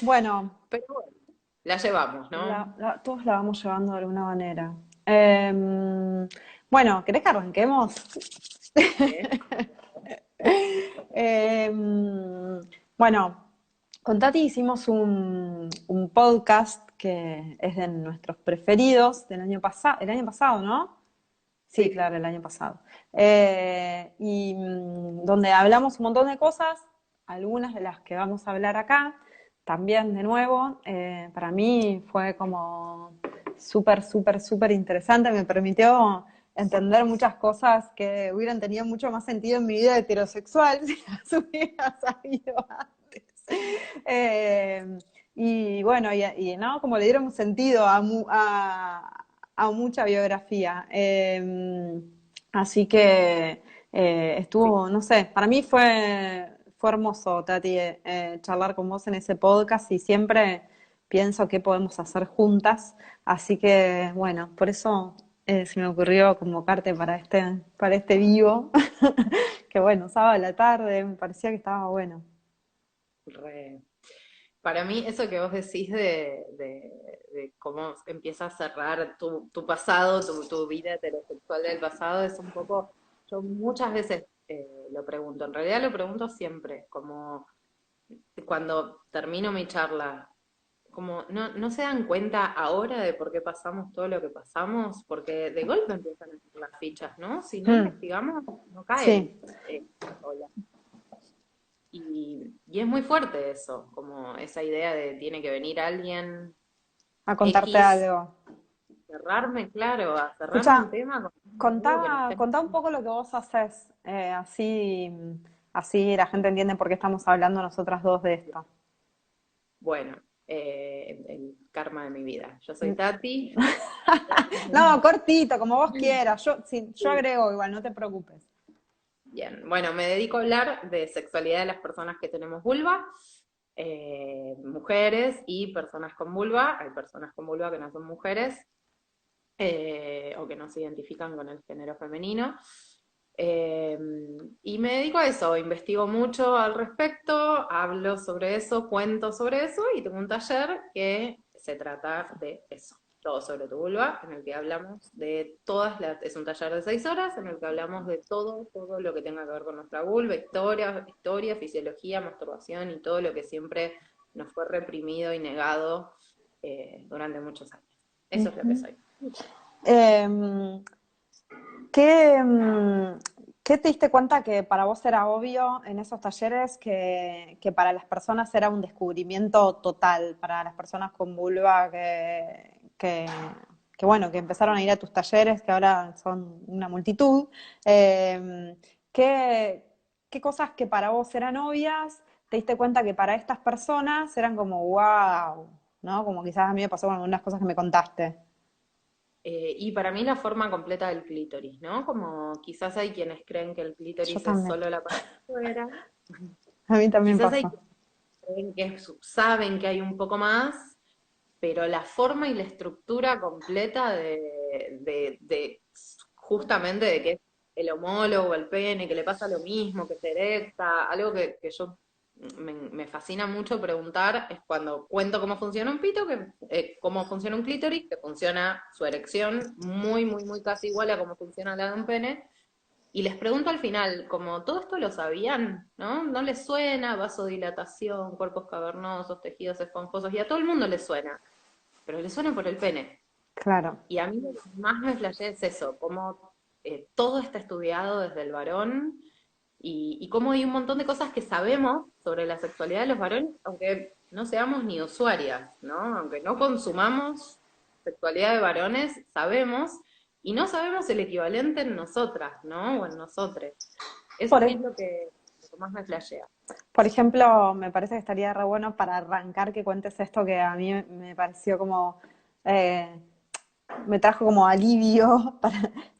Bueno, Pero bueno, la llevamos, ¿no? todos la vamos llevando de alguna manera. Bueno, ¿querés que arranquemos? Dale. Bueno, con Tati hicimos un podcast que es de nuestros preferidos del año pasado, el año pasado, ¿no? Sí, Sí. claro, el año pasado. Donde hablamos un montón de cosas, algunas de las que vamos a hablar acá, también de nuevo, para mí fue como súper, súper, súper interesante, me permitió entender muchas cosas que hubieran tenido mucho más sentido en mi vida heterosexual si las hubiera sabido antes. Eh, y bueno, ¿no? Como le dieron sentido a mucha biografía. Así que Sí. estuvo, no sé, para mí fue hermoso, Tati, charlar con vos en ese podcast y siempre pienso qué podemos hacer juntas. Así que, bueno, por eso se me ocurrió convocarte para este vivo. Que bueno, sábado a la tarde, me parecía que estaba bueno. Re. Para mí, eso que vos decís de cómo empieza a cerrar tu pasado, tu vida heterosexual del pasado, es un poco, yo muchas veces lo pregunto, en realidad lo pregunto siempre, como cuando termino mi charla, como no se dan cuenta ahora de por qué pasamos todo lo que pasamos, porque de golpe empiezan a caer las fichas, ¿no? Si no Mm, investigamos, no caen sí, solas. Y es muy fuerte eso, como esa idea de tiene que venir alguien a contarte X, algo. cerrarme, claro, a cerrarme un Escucha, tema con algo que no contá, está. contá un poco lo que vos haces, así la gente entiende por qué estamos hablando nosotras dos de esto. Bueno, el karma de mi vida. Yo soy Tati. No, cortito, como vos quieras. Yo, sí, yo agrego igual, no te preocupes. Bien, bueno, me dedico a hablar de sexualidad de las personas que tenemos vulva, mujeres y personas con vulva. Hay personas con vulva que no son mujeres o que no se identifican con el género femenino. Eh, y me dedico a eso, investigo mucho al respecto, hablo sobre eso, cuento sobre eso y tengo un taller que se trata de eso. Todo sobre tu vulva, en el que hablamos de todas las, es un taller de 6 horas, en el que hablamos de todo lo que tenga que ver con nuestra vulva, historia, fisiología, masturbación y todo lo que siempre nos fue reprimido y negado durante muchos años. Eso es lo que Ujú. soy. Em, ¿qué, qué te diste cuenta que para vos era obvio en esos talleres que para las personas era un descubrimiento total, para las personas con vulva que bueno, que empezaron a ir a tus talleres, que ahora son una multitud? Em, ¿qué, qué cosas que para vos eran obvias, te diste cuenta que para estas personas eran como wow, ¿no? Como quizás a mí me pasó con algunas cosas que me contaste. Y para mí la forma completa del clítoris, ¿no? Como quizás hay quienes creen que el Yo clítoris es también. solo la parte de afuera, A mí también quizás hay pasó. quienes creen saben que hay un poco más, pero la forma y la estructura completa de justamente de que es el homólogo, el pene, que le pasa lo mismo, que se erecta, algo que yo me fascina mucho preguntar es cuando cuento cómo funciona un pito, cómo funciona un clítoris, que funciona su erección muy casi igual a cómo funciona la de un pene, y les pregunto al final, como todo esto lo sabían, ¿no? ¿No les suena? Vasodilatación, cuerpos cavernosos, tejidos esponjosos, y a todo el mundo les suena, pero les suena por el pene. Claro. Y a mí lo que más me flashea es eso, cómo todo está estudiado desde el varón y cómo hay un montón de cosas que sabemos sobre la sexualidad de los varones, aunque no seamos ni usuarias, ¿no? Aunque no consumamos sexualidad de varones, sabemos y no sabemos el equivalente en nosotras, ¿no? O en nosotres. Eso a Por, mí e- es lo que más me flashea. por ejemplo, me parece que estaría re bueno para arrancar que cuentes esto que a mí me pareció como, eh, me trajo como alivio,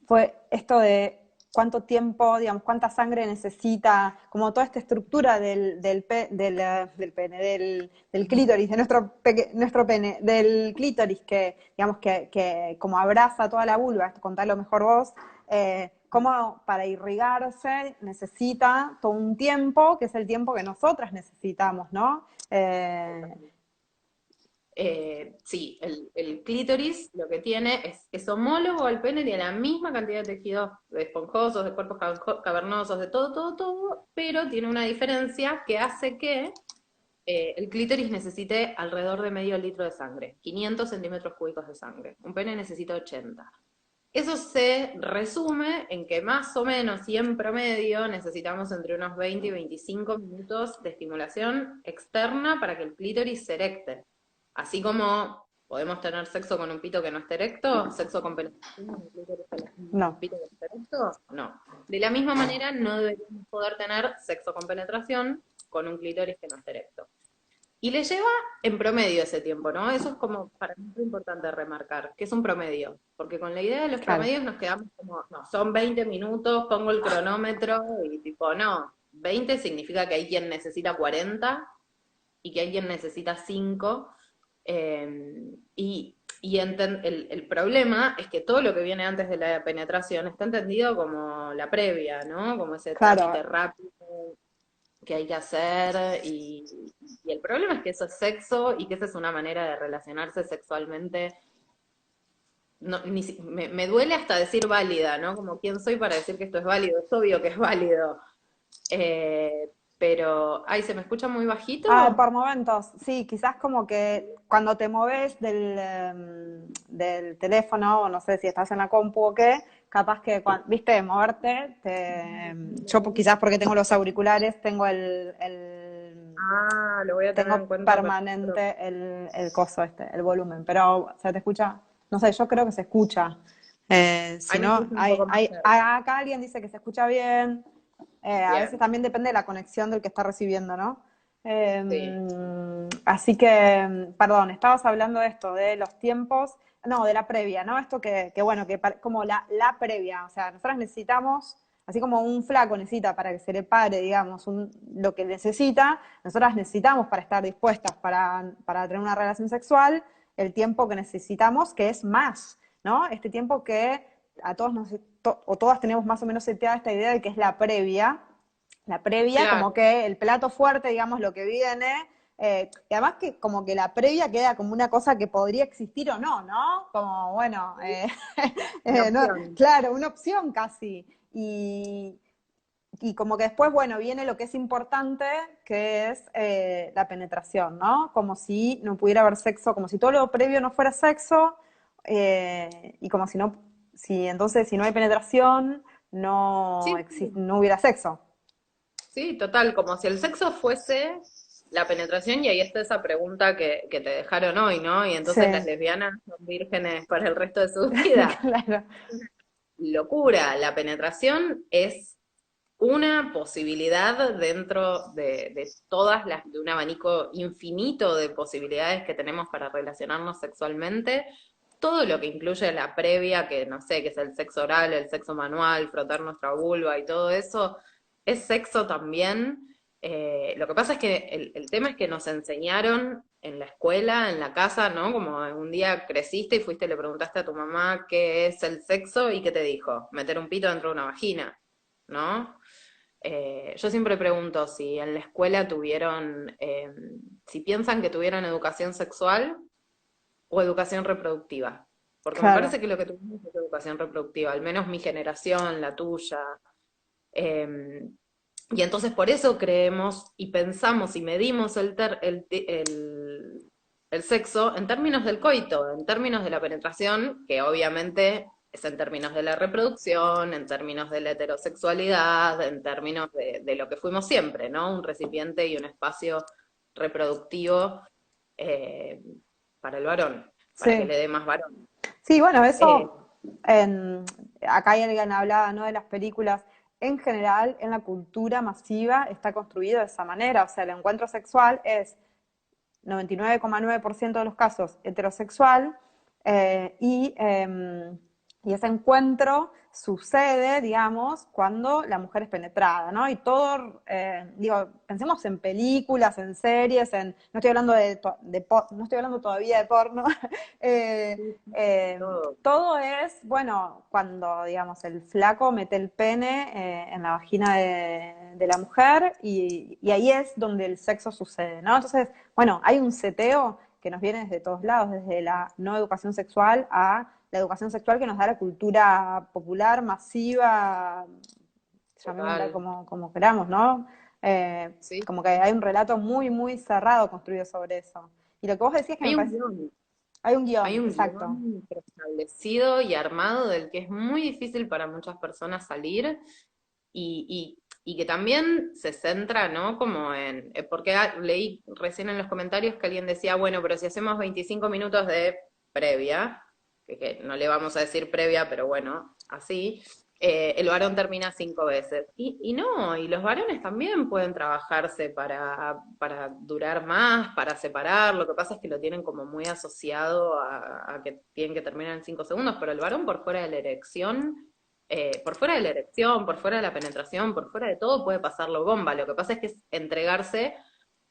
fue esto de cuánto tiempo, digamos, cuánta sangre necesita, como toda esta estructura del pene, del clítoris, de nuestro pene, del clítoris que, digamos, que como abraza toda la vulva, esto contalo mejor vos, cómo para irrigarse necesita todo un tiempo, que es el tiempo que nosotras necesitamos, ¿no? Sí, el clítoris lo que tiene es homólogo al pene, tiene la misma cantidad de tejidos esponjosos, de cuerpos cavernosos, de todo, todo, todo, pero tiene una diferencia que hace que el clítoris necesite alrededor de medio litro de sangre, 500 centímetros cúbicos de sangre. Un pene necesita 80. Eso se resume en que más o menos y en promedio necesitamos entre unos 20 y 25 minutos de estimulación externa para que el clítoris se erecte. Así como podemos tener sexo con un pito que no esté erecto, sexo con penetración con un clítoris con un No, pito que no esté erecto, no. De la misma manera, no deberíamos poder tener sexo con penetración con un clítoris que no esté erecto. Y le lleva en promedio ese tiempo, ¿no? Eso es como para mí muy importante remarcar, que es un promedio, porque con la idea de los claro. promedios nos quedamos como, no, son 20 minutos, pongo el cronómetro y tipo, no, 20 significa que hay quien necesita 40 y que hay quien necesita 5. El problema es que todo lo que viene antes de la penetración está entendido como la previa, ¿no? Como ese trámite Claro, rápido que hay que hacer y el problema es que eso es sexo y que esa es una manera de relacionarse sexualmente. No, me duele hasta decir válida, ¿no? Como quién soy para decir que esto es válido, es obvio que es válido. Pero, ay, ¿se me escucha muy bajito? por momentos, sí, quizás como que cuando te moves del teléfono, o no sé si estás en la compu o qué, capaz que, viste, moverte, yo quizás porque tengo los auriculares, Ah, lo voy a tener en tengo cuenta para otro. permanente el coso el volumen, pero ¿se te escucha? No sé, yo creo que se escucha. Si Ahí me no, puse un poco más cerca. acá alguien dice que se escucha bien, a veces Bien, también depende de la conexión del que está recibiendo, ¿no? sí. Así que, perdón, estabas hablando de esto, de los tiempos, no, de la previa, ¿no? Esto que bueno, como la previa, o sea, nosotros necesitamos, así como un flaco necesita para que se le pare, digamos, lo que necesita, nosotras necesitamos para estar dispuestas para tener una relación sexual, el tiempo que necesitamos, que es más, ¿no? Este tiempo que a todos o todas tenemos más o menos seteada esta idea de que es la previa como Claro, que el plato fuerte, digamos, lo que viene, y además que como que la previa queda como una cosa que podría existir o no, ¿no? Como, bueno, una no, opción. claro, una opción casi. Y como que después, bueno, viene lo que es importante, que es la penetración, ¿no? Como si no pudiera haber sexo, como si todo lo previo no fuera sexo, y como si no, si entonces si no hay penetración, Sí, no hubiera sexo. sí, total, como si el sexo fuese la penetración y ahí está esa pregunta que te dejaron hoy, ¿no? Y Sí, entonces las lesbianas son vírgenes para el resto de su vida. claro, Locura, la penetración es una posibilidad dentro de todas de un abanico infinito de posibilidades que tenemos para relacionarnos sexualmente. Todo lo que incluye la previa, que no sé, que es el sexo oral, el sexo manual, frotar nuestra vulva y todo eso, es sexo también. Lo que pasa es que el tema es que nos enseñaron en la escuela, en la casa, ¿no? Como un día creciste y fuiste y le preguntaste a tu mamá qué es el sexo y qué te dijo, meter un pito dentro de una vagina, ¿no? Yo siempre pregunto si en la escuela tuvieron, si piensan que tuvieron educación sexual o educación reproductiva. Porque me claro. parece que lo que tuvimos es educación reproductiva, al menos mi generación, la tuya. Eh, y entonces por eso creemos y pensamos y medimos el sexo en términos del coito, en términos de la penetración, que obviamente es en términos de la reproducción, en términos de la heterosexualidad, en términos de lo que fuimos siempre, ¿no? Un recipiente y un espacio reproductivo eh, para el varón, para que Sí, le dé más varón. sí, bueno, Eh, acá hay alguien hablaba, ¿no? De las películas. En general, en la cultura masiva está construido de esa manera. O sea, el encuentro sexual es 99,9% de los casos heterosexual, eh, y, eh, y ese encuentro sucede, digamos, cuando la mujer es penetrada, ¿no? Y todo, digo, pensemos en películas, en series, no estoy hablando no estoy hablando todavía de porno, eh, todo. todo es, bueno, cuando, digamos, el flaco mete el pene en la vagina de la mujer y ahí es donde el sexo sucede, ¿no? Entonces, bueno, hay un seteo que nos viene desde todos lados, desde la no educación sexual a la educación sexual que nos da la cultura popular, masiva, llamémosla Total. como queramos, ¿no? Sí. Como que hay un relato muy, muy cerrado construido sobre eso. Y lo que vos decís que me Hay un parece, guión. hay un Hay guión, un exacto. guión preestablecido y armado del que es muy difícil para muchas personas salir y que también se centra, ¿no? Como en, porque leí recién en los comentarios que alguien decía, bueno, pero si hacemos 25 minutos de previa, que no le vamos a decir previa, pero bueno, así, el varón termina 5 veces. Y no, y los varones también pueden trabajarse para durar más, para separar, lo que pasa es que lo tienen como muy asociado a que tienen que terminar en 5 segundos, pero el varón por fuera de la erección por fuera de la erección, por fuera de la penetración, por fuera de todo puede pasarlo bomba. Lo que pasa es que es entregarse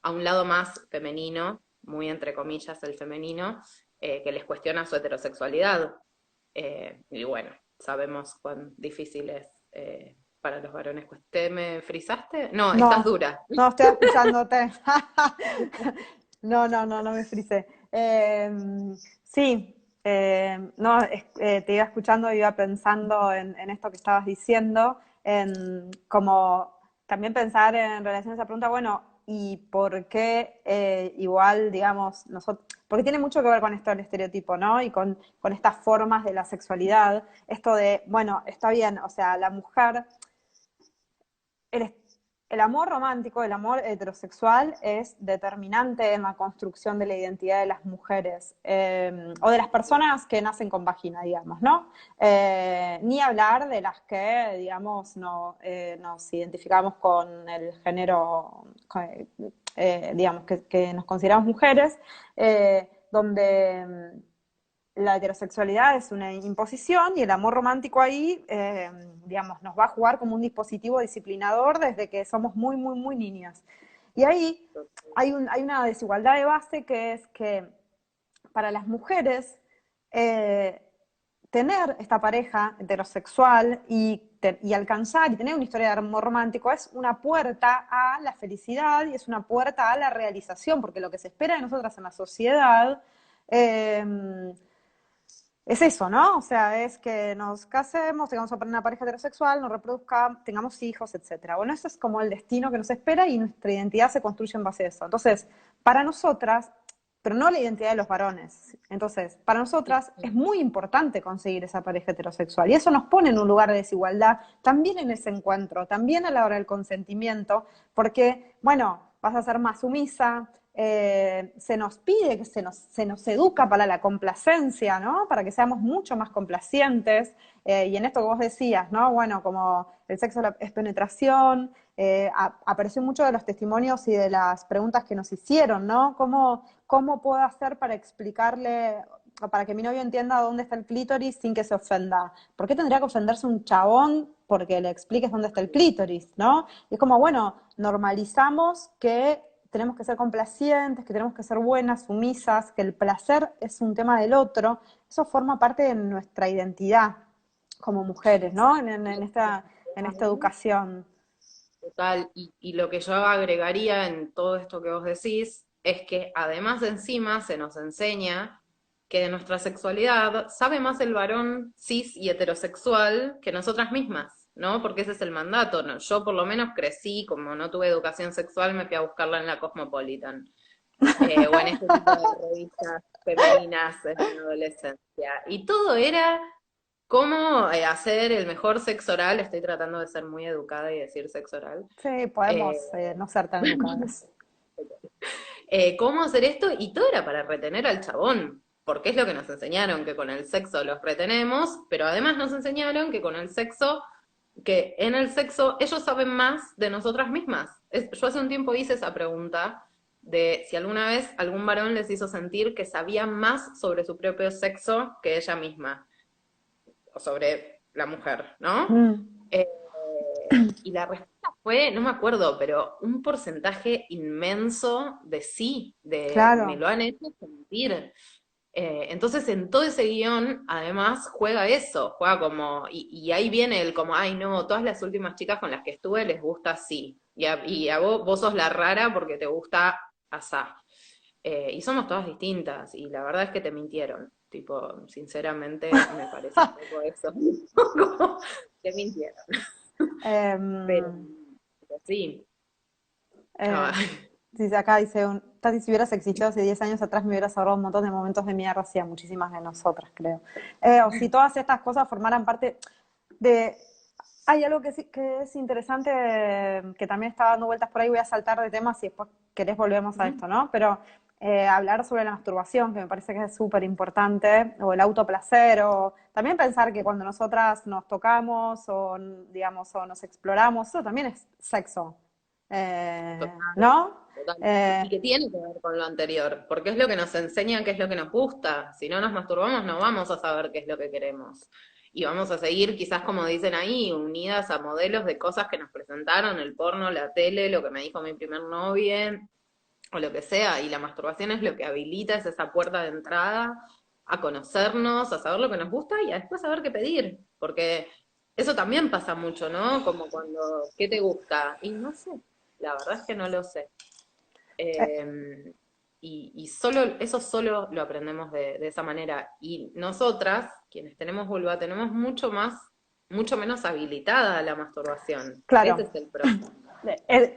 a un lado más femenino, muy entre comillas el femenino, que les cuestiona su heterosexualidad. Y bueno, sabemos cuán difícil es para los varones. ¿Te me frizaste? No, estás No, dura. no, estoy escuchándote. No me frisé. Sí, no, te iba escuchando, iba pensando en esto que estabas diciendo, en como también pensar en relación a esa pregunta, bueno, ¿y por qué igual, digamos, nosotros, porque tiene mucho que ver con esto del estereotipo, ¿no? Y con estas formas de la sexualidad, esto de, bueno, está bien, o sea, la mujer el, el amor romántico, el amor heterosexual es determinante en la construcción de la identidad de las mujeres o de las personas que nacen con vagina, digamos, ¿no? Ni hablar de las que, digamos, no, nos identificamos con el género, digamos, que nos consideramos mujeres, donde la heterosexualidad es una imposición y el amor romántico ahí, digamos, nos va a jugar como un dispositivo disciplinador desde que somos muy, muy, muy niñas. Y ahí hay una desigualdad de base que es que para las mujeres eh, tener esta pareja heterosexual y alcanzar y tener una historia de amor romántico es una puerta a la felicidad y es una puerta a la realización, porque lo que se espera de nosotras en la sociedad es eso, ¿no? O sea, es que nos casemos, tengamos una pareja heterosexual, nos reproduzcamos, tengamos hijos, etcétera. Bueno, eso es como el destino que nos espera y nuestra identidad se construye en base a eso. Entonces, para nosotras, pero no la identidad de los varones. Entonces, para nosotras es muy importante conseguir esa pareja heterosexual y eso nos pone en un lugar de desigualdad también en ese encuentro, también a la hora del consentimiento, porque, bueno, vas a ser más sumisa, se nos pide, que se nos educa para la complacencia, ¿no? Para que seamos mucho más complacientes. Y en esto que vos decías, ¿no? Bueno, como el sexo es penetración, apareció mucho de los testimonios y de las preguntas que nos hicieron, ¿no? ¿Cómo puedo hacer para explicarle, o para que mi novio entienda dónde está el clítoris sin que se ofenda? ¿Por qué tendría que ofenderse un chabón porque le expliques dónde está el clítoris, ¿no? Y es como, bueno, normalizamos que tenemos que ser complacientes, que tenemos que ser buenas, sumisas, que el placer es un tema del otro. Eso forma parte de nuestra identidad como mujeres, ¿no? En esta educación. Total, y lo que yo agregaría en todo esto que vos decís es que además encima se nos enseña que de nuestra sexualidad sabe más el varón cis y heterosexual que nosotras mismas, ¿no? Porque ese es el mandato, ¿no? Yo por lo menos crecí, como no tuve educación sexual, me fui a buscarla en la Cosmopolitan, o en este tipo de revistas femeninas en mi adolescencia. Y todo era cómo hacer el mejor sexo oral, estoy tratando de ser muy educada y decir sexo oral, Sí, eh, podemos no ser tan educadas. cómo hacer esto, y todo era para retener al chabón, porque es lo que nos enseñaron, que con el sexo los retenemos, pero además nos enseñaron que con el sexo, que en el sexo ellos saben más de nosotras mismas. Yo hace un tiempo hice esa pregunta de si alguna vez algún varón les hizo sentir que sabía más sobre su propio sexo que ella misma, o sobre la mujer, ¿no? Mm, Eh, y la respuesta fue, no me acuerdo, pero un porcentaje inmenso de sí, de me claro. lo han hecho sentir. Entonces en todo ese guión, además, juega eso, juega como, y ahí viene el como, ay no, todas las últimas chicas con las que estuve les gusta así, y a vos sos la rara porque te gusta asá. Y somos todas distintas, y la verdad es que te mintieron. Tipo, sinceramente me parece un poco eso. Como, te mintieron. Pero, Em, pero sí. eh, Ay, dice acá, dice, Tati, si hubieras existido hace 10 años atrás me hubieras ahorrado un montón de momentos de mierda, hacía muchísimas de nosotras, creo. O si todas estas cosas formaran parte de... Hay algo que es interesante, que también está dando vueltas por ahí, voy a saltar de temas y después querés volvemos a ujú. esto, ¿no? Pero hablar sobre la masturbación, que me parece que es súper importante, o el autoplacer, o también pensar que cuando nosotras nos tocamos o, digamos, o nos exploramos, eso también es sexo, Total, ¿no? total. Y Eh, que tiene que ver con lo anterior, porque es lo que nos enseña qué es lo que nos gusta. Si no nos masturbamos, no vamos a saber qué es lo que queremos. Y vamos a seguir, quizás como dicen ahí, unidas a modelos de cosas que nos presentaron, el porno, la tele, lo que me dijo mi primer novio, o lo que sea. Y la masturbación es lo que habilita, es esa puerta de entrada a conocernos, a saber lo que nos gusta y a después saber qué pedir. Porque eso también pasa mucho, ¿no? Como cuando, ¿qué te gusta? Y no sé, la verdad es que no lo sé. eh, Y solo, eso solo lo aprendemos de esa manera. Y nosotras, quienes tenemos vulva, tenemos mucho menos habilitada la masturbación. Ese claro. es el problema.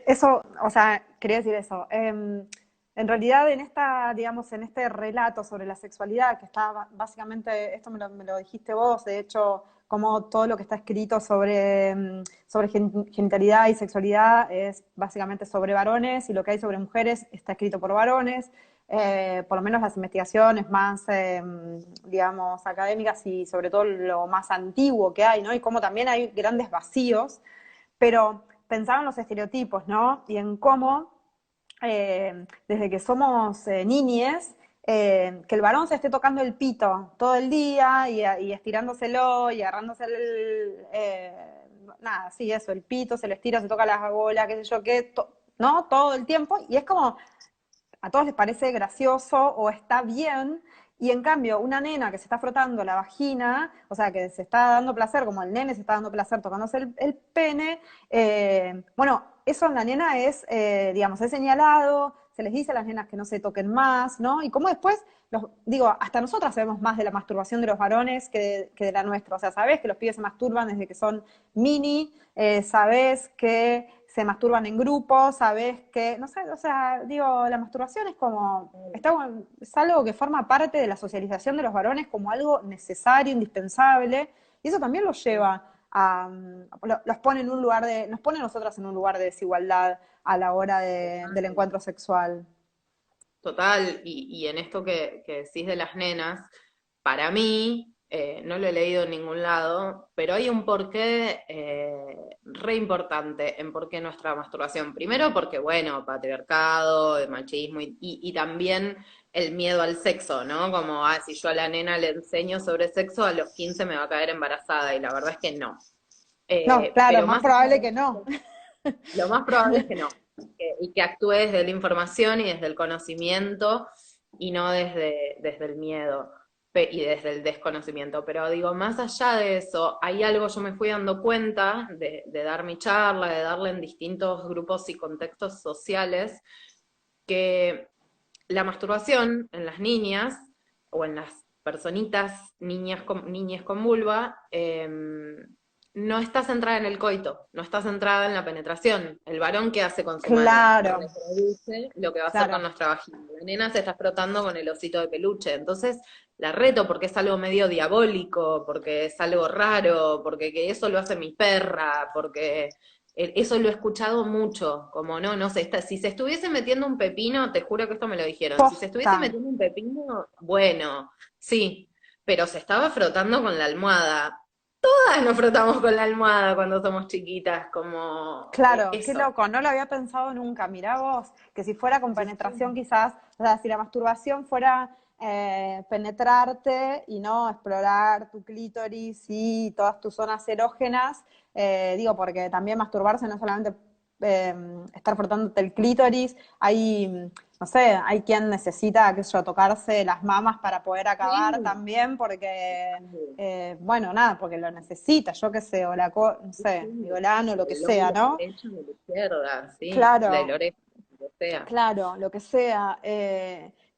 Eso, o sea, quería decir eso. En realidad, en esta, digamos, en este relato sobre la sexualidad, que está básicamente, esto me lo dijiste vos, de hecho, como todo lo que está escrito sobre, sobre genitalidad y sexualidad es básicamente sobre varones y lo que hay sobre mujeres está escrito por varones. Por lo menos las investigaciones más, digamos, académicas y sobre todo lo más antiguo que hay, ¿no? Y como también hay grandes vacíos, pero pensaba en los estereotipos, ¿no? Y en cómo, desde que somos niñes, que el varón se esté tocando el pito todo el día y estirándoselo y agarrándose nada, sí, eso, el pito, se lo estira, se toca la bola, qué sé yo, qué, ¿no? Todo el tiempo, y es como, a todos les parece gracioso o está bien, y en cambio una nena que se está frotando la vagina, o sea, que se está dando placer, como el nene se está dando placer tocándose el pene, bueno, eso en la nena es, digamos, es señalado, se les dice a las nenas que no se toquen más, ¿no? Y como después, digo, hasta nosotras sabemos más de la masturbación de los varones que de la nuestra, o sea, sabés que los pibes se masturban desde que son mini, sabés que se masturban en grupo, sabes que, no sé, o sea, digo, la masturbación es como, es algo que forma parte de la socialización de los varones como algo necesario, indispensable, y eso también los lleva a, los pone en un lugar de, nos pone a nosotras en un lugar de desigualdad a la hora del encuentro sexual. Total, y en esto que decís de las nenas, para mí, no lo he leído en ningún lado, pero hay un porqué re importante en por qué nuestra masturbación. Primero porque, bueno, patriarcado, el machismo y también el miedo al sexo, ¿no? Como, ah, si yo a la nena le enseño sobre sexo, a los 15 me va a caer embarazada, y la verdad es que no. No, claro, es Pero más más allá probable de que no. eso, lo más probable es que no, y que actúe desde la información y desde el conocimiento y no desde el miedo y desde el desconocimiento. Pero digo, más allá de eso, hay algo, yo me fui dando cuenta de dar mi charla, de darle en distintos grupos y contextos sociales, que la masturbación en las niñas o en las personitas, niñas con vulva, no está centrada en el coito, no está centrada en la penetración. El varón, ¿qué hace con su mano? Claro, Reproduce lo que va a hacer con claro. nuestra vagina. La nena se está frotando con el osito de peluche. Entonces, la reto porque es algo medio diabólico, porque es algo raro, porque que eso lo hace mi perra, porque eso lo he escuchado mucho, como no sé, si se estuviese metiendo un pepino, te juro que esto me lo dijeron, si se Posta. estuviese metiendo un pepino, bueno, sí, pero se estaba frotando con la almohada. Todas nos frotamos con la almohada cuando somos chiquitas, como Claro, qué eso. loco, no lo había pensado nunca. Mirá vos, que si fuera con Sí, penetración sí. quizás, o sea, si la masturbación fuera penetrarte y no explorar tu clítoris y todas tus zonas erógenas, digo, porque también masturbarse no es solamente eh, estar frotándote el clítoris, hay, no sé, hay quien necesita, qué sé yo, tocarse las mamas para poder acabar Sí, también, porque bueno, nada, porque lo necesita, yo qué sé, o no sí, sé, sí. digo, el ano, lo que El sea, lóbulo ¿no? derecho de la izquierda, sí, la Claro, del oreja. sea. Claro, lo que sea.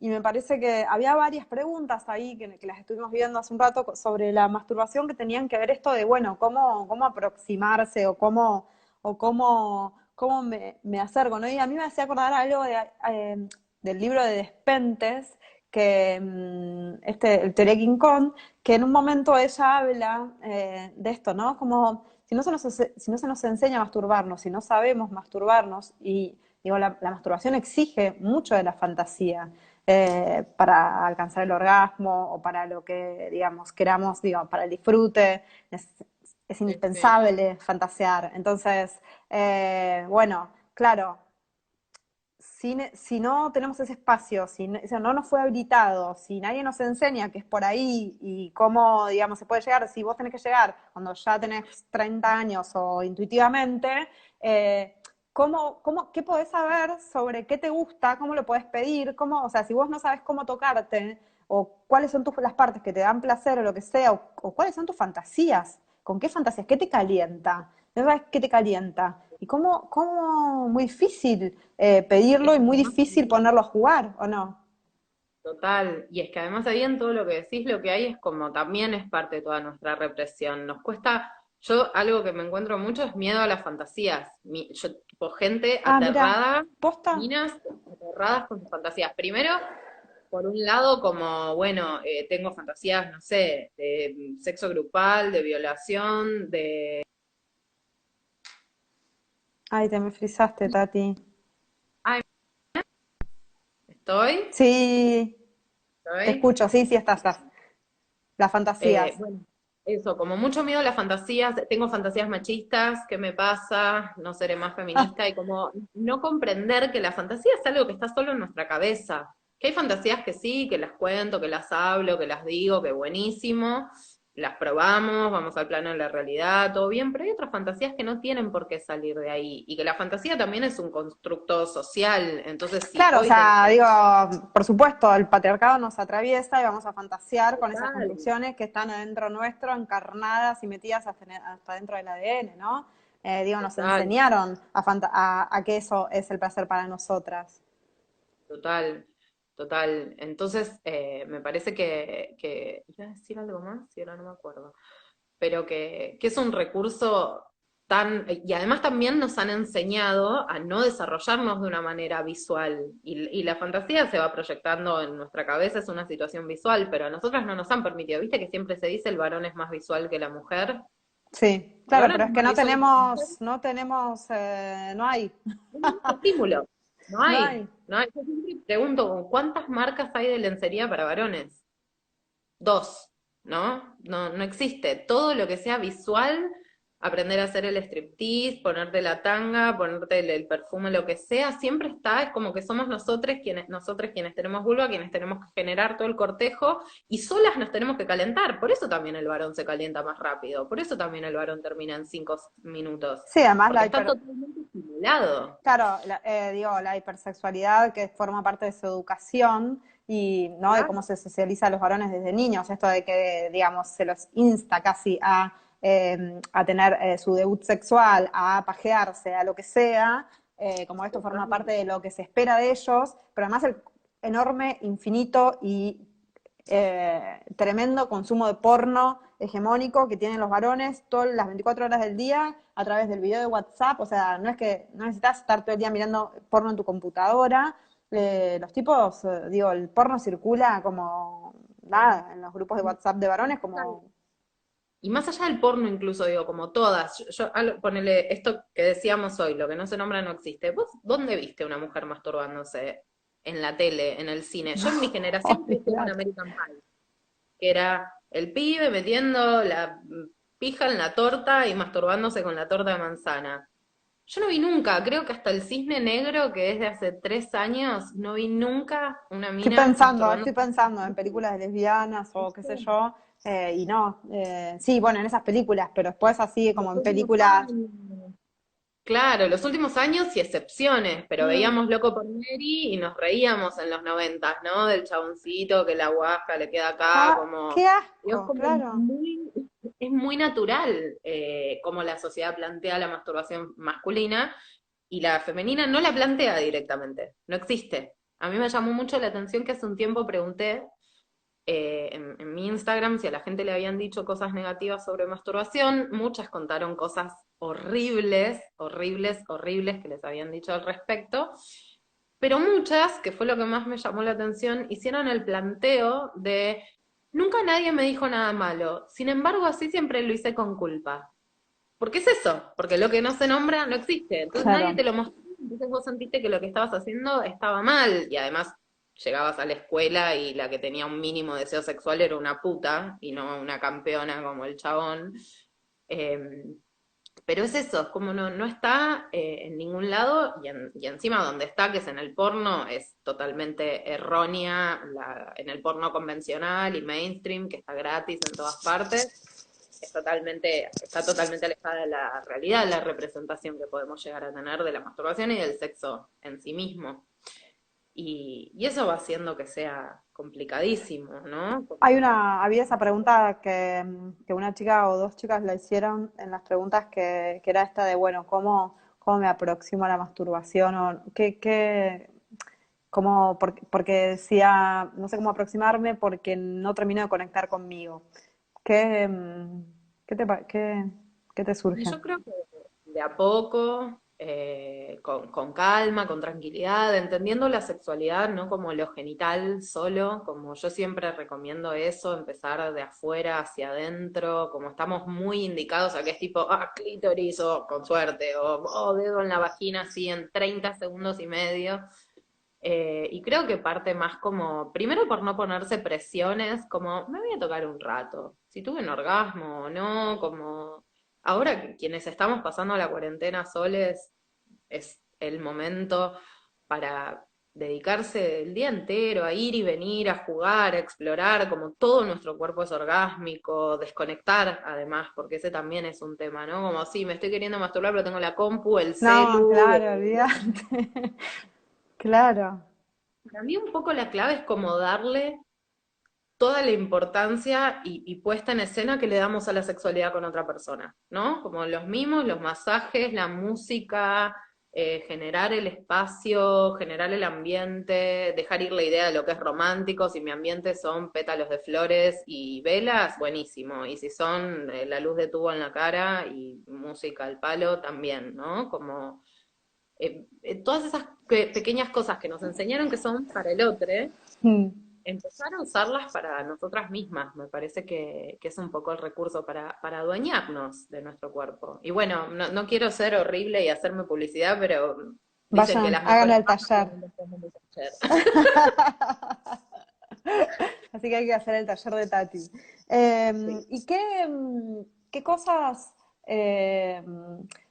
Y me parece que había varias preguntas ahí que las estuvimos viendo hace un rato sobre la masturbación que tenían que ver esto de, bueno, cómo aproximarse cómo me acerco, ¿no? Y a mí me hacía acordar algo del libro de Despentes, el Teorema King Kong, que en un momento ella habla de esto, ¿no? Como si no se nos enseña a masturbarnos, si no sabemos masturbarnos, y digo, la masturbación exige mucho de la fantasía para alcanzar el orgasmo o para lo que, digamos, queramos, digo, para el disfrute, es Sí, sí. indispensable fantasear. Entonces, bueno, claro, si no tenemos ese espacio, o sea, no nos fue habilitado, si nadie nos enseña que es por ahí y cómo, digamos, se puede llegar, si vos tenés que llegar cuando ya tenés 30 años o intuitivamente, qué podés saber sobre qué te gusta, cómo lo podés pedir, o sea, si vos no sabes cómo tocarte, o cuáles son las partes que te dan placer o lo que sea, o cuáles son tus fantasías, con qué fantasías, qué te calienta, no sabes qué te calienta, y cómo muy difícil Es pedirlo y que muy además, difícil ponerlo a jugar, ¿o no? total, y es que además ahí en todo lo que decís, lo que hay es como también es parte de toda nuestra represión. Nos cuesta, yo algo que me encuentro mucho es miedo a las fantasías. Yo, tipo, gente Ah, mira, aterrada, posta. minas aterradas con sus fantasías. Primero, por un lado, como, bueno, tengo fantasías, no sé, de sexo grupal, de violación, de... Ay, te me frisaste, Tati. Ay, estoy, Sí, te estoy. escucho, sí, sí, estás. Las fantasías. Bueno, eso, como mucho miedo a las fantasías, tengo fantasías machistas, ¿qué me pasa? No seré más feminista y como no comprender que la fantasía es algo que está solo en nuestra cabeza. Que hay fantasías que sí, que las cuento, que las hablo, que las digo, que buenísimo, las probamos, vamos al plano de la realidad, todo bien, pero hay otras fantasías que no tienen por qué salir de ahí y que la fantasía también es un constructo social, entonces si Claro, o hoy sea, tenemos... digo, por supuesto, el patriarcado nos atraviesa y vamos a fantasear con esas Total, construcciones que están adentro nuestro, encarnadas y metidas hasta dentro del ADN, ¿no? Digo, nos total. enseñaron a que eso es el placer para nosotras. Total, total. Entonces, me parece que... ¿Iba a decir algo más? Y ahora no me acuerdo. Pero que es un recurso tan... Y además también nos han enseñado a no desarrollarnos de una manera visual. Y la fantasía se va proyectando en nuestra cabeza, es una situación visual, pero a nosotras no nos han permitido. ¿Viste que siempre se dice el varón es más visual que la mujer? Sí, El claro, varón pero es es que más visual que la mujer. no hay, Un estímulo. No no hay, hay. no hay. Yo siempre pregunto, ¿cuántas marcas hay de lencería para varones? Dos, ¿no? No, no existe. Todo lo que sea visual, aprender a hacer el striptease, ponerte la tanga, ponerte el perfume, lo que sea, siempre está, es como que somos nosotros quienes tenemos vulva, quienes tenemos que generar todo el cortejo, y solas nos tenemos que calentar. Por eso también el varón se calienta más rápido, por eso también el varón termina en 5 minutos, Sí, además porque está totalmente estimulado. claro, digo, la hipersexualidad que forma parte de su educación y no de cómo Claro, se socializa a los varones desde niños, esto de que, digamos, se los insta casi a tener su debut sexual, a pajearse, a lo que sea, como esto forma parte total. de lo que se espera de ellos, pero además el enorme, infinito y tremendo consumo de porno hegemónico que tienen los varones todas las 24 horas del día a través del video de WhatsApp. O sea, no es que no necesitas estar todo el día mirando porno en tu computadora. Los tipos, digo, el porno circula como nada en los grupos de WhatsApp de varones, como Y más allá del porno incluso, digo, como todas, ponele esto que decíamos hoy, lo que no se nombra no existe. ¿Vos dónde viste una mujer masturbándose? En la tele, en el cine. Yo en mi generación crecí con olvidate. American Pie, que era el pibe metiendo la pija en la torta y masturbándose con la torta de manzana. Yo no vi nunca, creo que hasta el Cisne Negro, que es de hace 3 años, no vi nunca una mina Estoy masturbándose. pensando en películas de lesbianas o qué sé yo, y no, sí, bueno, en esas películas, pero después así como Los en últimos películas. años. Claro, los últimos años y excepciones, pero Mm, veíamos Loco por Mary y nos reíamos en los 90, ¿no? Del chaboncito que la guaja le queda acá, ah, como, qué digo, asco, claro. es muy natural como la sociedad plantea la masturbación masculina, y la femenina no la plantea directamente, no existe. A mí me llamó mucho la atención que hace un tiempo pregunté en mi Instagram si a la gente le habían dicho cosas negativas sobre masturbación. Muchas contaron cosas horribles, horribles, horribles que les habían dicho al respecto, pero muchas, que fue lo que más me llamó la atención, hicieron el planteo de nunca nadie me dijo nada malo, sin embargo así siempre lo hice con culpa. ¿Por qué es eso? Porque lo que no se nombra no existe. Entonces nadie Claro. te lo mostró, entonces vos sentiste que lo que estabas haciendo estaba mal. Y además llegabas a la escuela y la que tenía un mínimo deseo sexual era una puta y no una campeona como el chabón. Eh, pero es eso, es como no está en ningún lado y encima donde está, que es en el porno, es totalmente errónea, en el porno convencional y mainstream, que está gratis en todas partes está totalmente alejada de la realidad, de la representación que podemos llegar a tener de la masturbación y del sexo en sí mismo. Y eso va haciendo que sea complicadísimo, ¿no? Había esa pregunta que una chica o dos chicas la hicieron en las preguntas que era esta de, bueno, ¿cómo me aproximo a la masturbación? O porque decía, no sé cómo aproximarme porque no termino de conectar conmigo. ¿Qué, qué te Y surge? yo creo que de a poco, con calma, con tranquilidad, entendiendo la sexualidad no como lo genital solo, como yo siempre recomiendo eso, empezar de afuera hacia adentro, como estamos muy indicados a que es tipo, clítoris, o con suerte, o dedo en la vagina así en 30 segundos y medio. Y creo que parte más como, primero por no ponerse presiones, como me voy a tocar un rato, si tuve un orgasmo o no, como ahora que quienes estamos pasando la cuarentena soles, es el momento para dedicarse el día entero a ir y venir, a jugar, a explorar, como todo nuestro cuerpo es orgásmico, desconectar además, porque ese también es un tema, ¿no? Como sí, me estoy queriendo masturbar, pero tengo la compu, el No, celu, claro, olvídate. Claro. para mí un poco la clave es como darle toda la importancia y puesta en escena que le damos a la sexualidad con otra persona, ¿no? Como los mimos, los masajes, la música, generar el espacio, generar el ambiente, dejar ir la idea de lo que es romántico. Si mi ambiente son pétalos de flores y velas, buenísimo. Y si son la luz de tubo en la cara y música al palo, también, ¿no? Como todas esas pequeñas cosas que nos enseñaron que son para el otro, Mm. empezar a usarlas para nosotras mismas. Me parece que es un poco el recurso para adueñarnos de nuestro cuerpo. Y bueno, no quiero ser horrible y hacerme publicidad, pero dicen que Vayan, las hagan mejores el manos taller. tienen después de taller. Así que hay que hacer el taller de Tati. Sí. ¿Y qué cosas?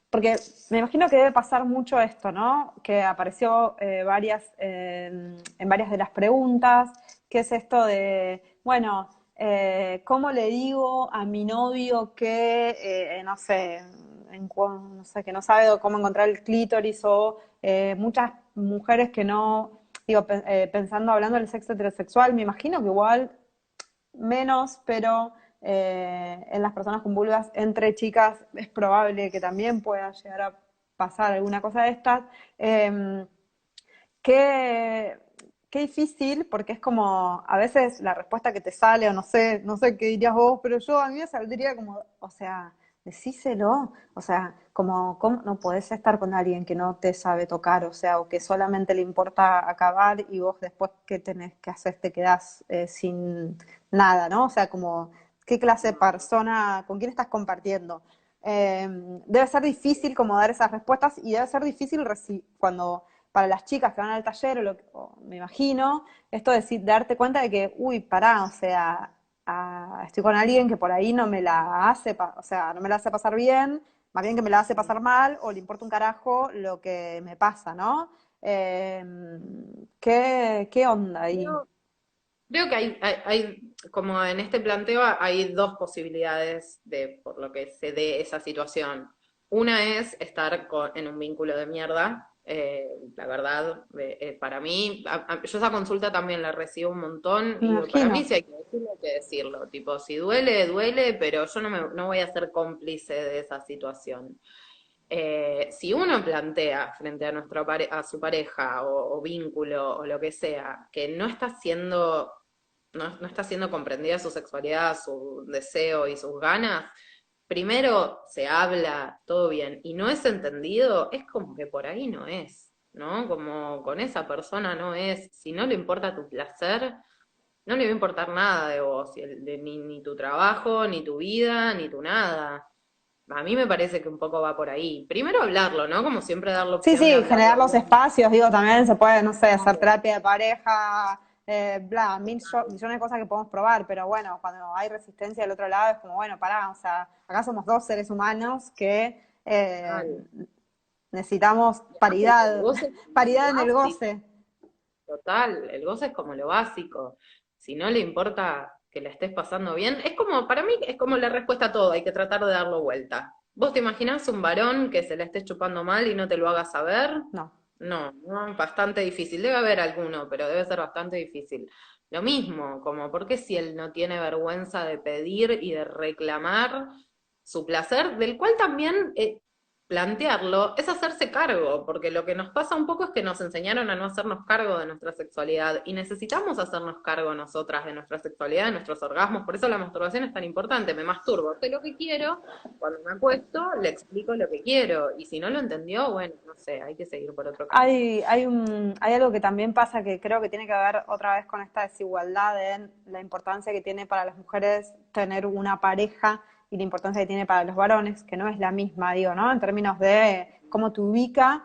Porque me imagino que debe pasar mucho esto, ¿no? Que apareció en varias de las preguntas, que es esto de, bueno, ¿cómo le digo a mi novio que, no sé, no sé, que no sabe cómo encontrar el clítoris o muchas mujeres que no digo, pensando, hablando del sexo heterosexual, me imagino que igual menos, pero en las personas con vulvas entre chicas es probable que también pueda llegar a pasar alguna cosa de estas. Eh, qué, qué difícil, porque es como a veces la respuesta que te sale, o no sé qué dirías vos, pero yo a mí me saldría como, o sea, decíselo, o sea, como, ¿cómo no podés estar con alguien que no te sabe tocar, o sea, o que solamente le importa acabar y vos después qué tenés que hacer, te quedás sin nada, ¿no? O sea, como, ¿qué clase de persona, con quién estás compartiendo? Eh, debe ser difícil como dar esas respuestas y debe ser difícil cuando para las chicas que van al taller, o me imagino, esto de darte cuenta de que, uy, pará, o sea, estoy con alguien que por ahí no me la hace, o sea, no me la hace pasar bien, más bien que me la hace pasar mal, o le importa un carajo lo que me pasa, ¿no? Eh, qué onda ahí? Creo, creo que como en este planteo, hay dos posibilidades de por lo que se dé esa situación. Una es estar en un vínculo de mierda. La verdad, para mí, yo esa consulta también la recibo un montón Me y para mí imagino. sí hay que decirlo, hay que decirlo. Tipo, si duele, duele, pero yo no voy a ser cómplice de esa situación. si uno plantea frente a, a su pareja o vínculo o lo que sea, que no está siendo comprendida su sexualidad, su deseo y sus ganas, primero se habla, todo bien, y no es entendido, es como que por ahí no es, ¿no? Como con esa persona no es, si no le importa tu placer, no le va a importar nada de vos, ni tu trabajo, ni tu vida, ni tu nada. A mí me parece que un poco va por ahí. Primero hablarlo, ¿no? Como siempre dar la Sí, opción de sí, hablarlo. generar los espacios, digo, también se puede, no sé, hacer terapia de pareja, bla, millones de cosas que podemos probar, pero bueno, cuando hay resistencia del otro lado es como, bueno, pará, o sea, acá somos dos seres humanos que necesitamos Aparte que el paridad, goce es como lo paridad en el básico, goce. total, el goce es como lo básico. Si no le importa que la estés pasando bien, es como, para mí, es como la respuesta a todo, hay que tratar de darlo vuelta. ¿Vos te imaginás un varón que se la esté chupando mal y no te lo haga saber? No. No, no, bastante difícil. Debe haber alguno, pero debe ser bastante difícil. Lo mismo, como, ¿por qué si él no tiene vergüenza de pedir y de reclamar su placer, del cual también plantearlo es hacerse cargo, porque lo que nos pasa un poco es que nos enseñaron a no hacernos cargo de nuestra sexualidad y necesitamos hacernos cargo nosotras de nuestra sexualidad, de nuestros orgasmos, por eso la masturbación es tan importante, me masturbo, sé lo que quiero, cuando me acuesto le explico lo que quiero y si no lo entendió, bueno, no sé, hay que seguir por otro camino. Hay algo que también pasa que creo que tiene que ver otra vez con esta desigualdad en la importancia que tiene para las mujeres tener una pareja y la importancia que tiene para los varones, que no es la misma, digo, ¿no? En términos de cómo te ubica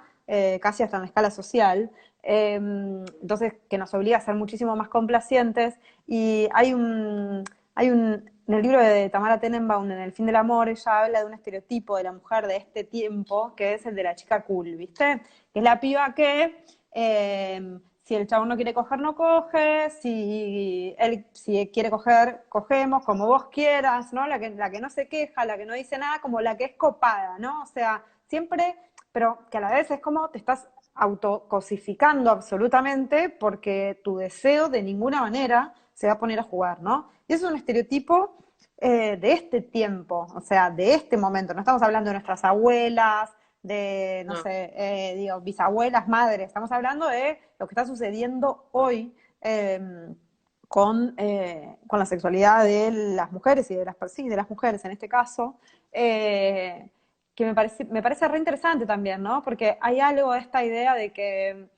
casi hasta en la escala social. Entonces, que nos obliga a ser muchísimo más complacientes. Y en el libro de Tamara Tenenbaum, en El fin del amor, ella habla de un estereotipo de la mujer de este tiempo, que es el de la chica cool, ¿viste? Que es la piba que si el chabón no quiere coger, no coge, si quiere coger, cogemos, como vos quieras, ¿no? La que no se queja, la que no dice nada, como la que es copada, ¿no? O sea, siempre, pero que a la vez es como te estás autocosificando absolutamente porque tu deseo de ninguna manera se va a poner a jugar, ¿no? Y eso es un estereotipo de este tiempo, o sea, de este momento. No estamos hablando de nuestras abuelas, de, no No, sé, digo, bisabuelas, madres. Estamos hablando de lo que está sucediendo hoy con la sexualidad de las mujeres y sí, de las mujeres en este caso. Que me parece re interesante también, ¿no? Porque hay algo de esta idea de que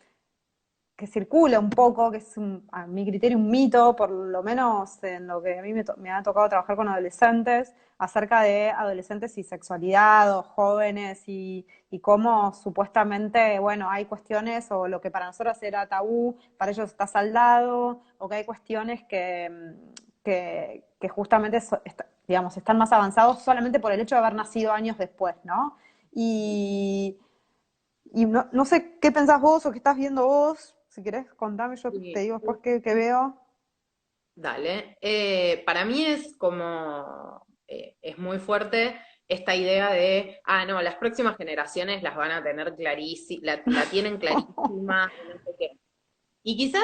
circula un poco, que es a mi criterio un mito, por lo menos en lo que a mí me ha tocado trabajar con adolescentes, acerca de adolescentes y sexualidad o jóvenes y cómo supuestamente, bueno, hay cuestiones o lo que para nosotros era tabú, para ellos está saldado, o que hay cuestiones que justamente, digamos, están más avanzados solamente por el hecho de haber nacido años después, ¿no? Y, y no sé qué pensás vos o qué estás viendo vos. Si querés, contame, yo te sí, digo después qué veo. dale. Para mí es como, es muy fuerte esta idea de, no, las próximas generaciones las van a tener clarísima, la tienen clarísima, y no sé qué. Y quizás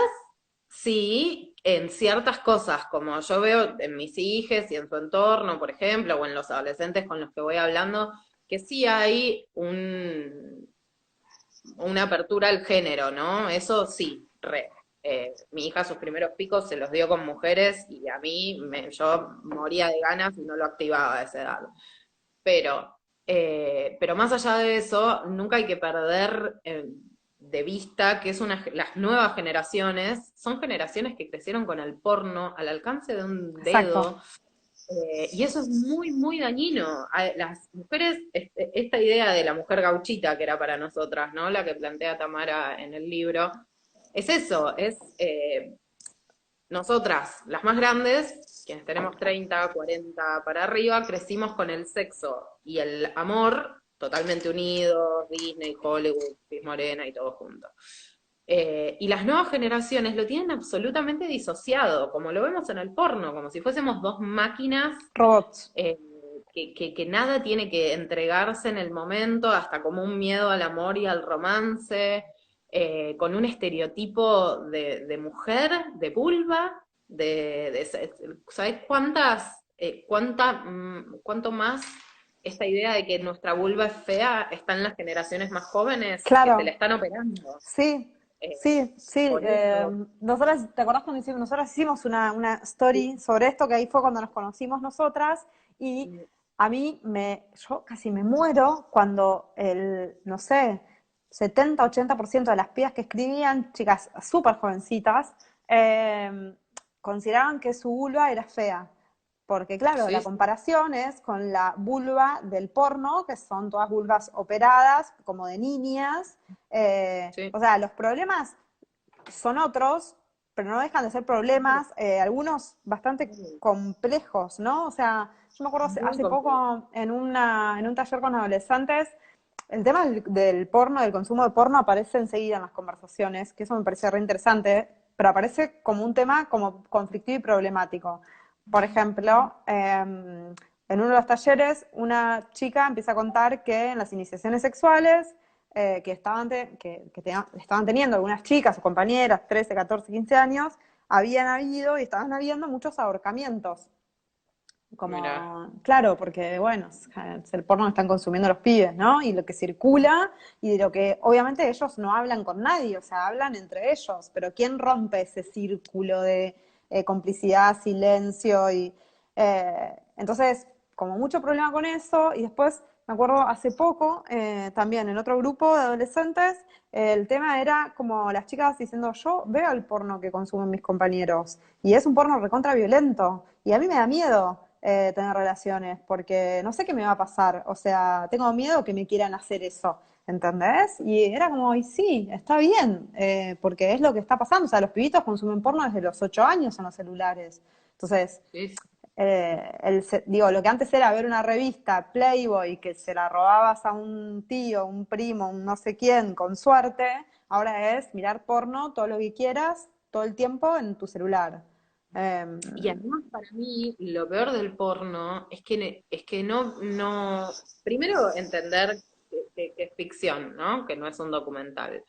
sí, en ciertas cosas, como yo veo en mis hijas y en su entorno, por ejemplo, o en los adolescentes con los que voy hablando, que sí hay una apertura al género, ¿no? Eso sí, re. Mi hija sus primeros picos se los dio con mujeres y a mí yo moría de ganas y no lo activaba a esa edad. Pero más allá de eso, nunca hay que perder de vista que las nuevas generaciones son generaciones que crecieron con el porno al alcance de un Exacto. dedo, y eso es muy, muy dañino. Las mujeres, esta idea de la mujer gauchita que era para nosotras, ¿no? La que plantea Tamara en el libro, es eso, es nosotras, las más grandes, quienes tenemos 30, 40 para arriba, crecimos con el sexo y el amor totalmente unidos, Disney, Hollywood, Cris Morena y todo junto. Y las nuevas generaciones lo tienen absolutamente disociado, como lo vemos en el porno, como si fuésemos dos máquinas Robots. eh, que nada tiene que entregarse en el momento, hasta como un miedo al amor y al romance, con un estereotipo de mujer, de vulva, ¿sabes cuánto más esta idea de que nuestra vulva es fea está en las generaciones más jóvenes que se la Claro, están operando. sí, Eh, sí, sí. por eso. Nosotras, ¿te acordás cuando hicimos? Nosotras hicimos una story sobre esto, que ahí fue cuando nos conocimos nosotras, y a mí yo casi me muero cuando no sé, 70-80% de las pibas que escribían, chicas súper jovencitas, consideraban que su vulva era fea. Porque claro, la Sí, sí, comparación es con la vulva del porno, que son todas vulvas operadas, como de niñas. sí. O sea, los problemas son otros, pero no dejan de ser problemas, algunos bastante complejos, ¿no? O sea, yo me acuerdo Muy hace complejo. poco en un taller con adolescentes, el tema del porno, del consumo de porno, aparece enseguida en las conversaciones, que eso me parece re interesante, pero aparece como un tema como conflictivo y problemático. Por ejemplo, en uno de los talleres, una chica empieza a contar que en las iniciaciones sexuales estaban teniendo algunas chicas o compañeras, 13, 14, 15 años, habían habido y estaban habiendo muchos ahorcamientos. Mirá. Como, claro, porque bueno, es el porno que están consumiendo los pibes, ¿no? Y lo que circula y de lo que obviamente ellos no hablan con nadie, o sea, hablan entre ellos, pero ¿quién rompe ese círculo de complicidad, silencio? Entonces, como mucho problema con eso, y después me acuerdo hace poco, también en otro grupo de adolescentes, el tema era como las chicas diciendo, yo veo el porno que consumen mis compañeros, y es un porno recontra violento, y a mí me da miedo tener relaciones, porque no sé qué me va a pasar, o sea, tengo miedo que me quieran hacer eso, ¿entendés? Y era como, y sí, está bien, porque es lo que está pasando, o sea, los pibitos consumen porno desde los 8 años en los celulares, entonces Sí, sí. digo, lo que antes era ver una revista Playboy que se la robabas a un tío, un primo, un no sé quién, con suerte, ahora es mirar porno todo lo que quieras, todo el tiempo en tu celular. Eh, Y además para mí lo peor del porno es que no, primero entender que es ficción, ¿no? Que no es un documental.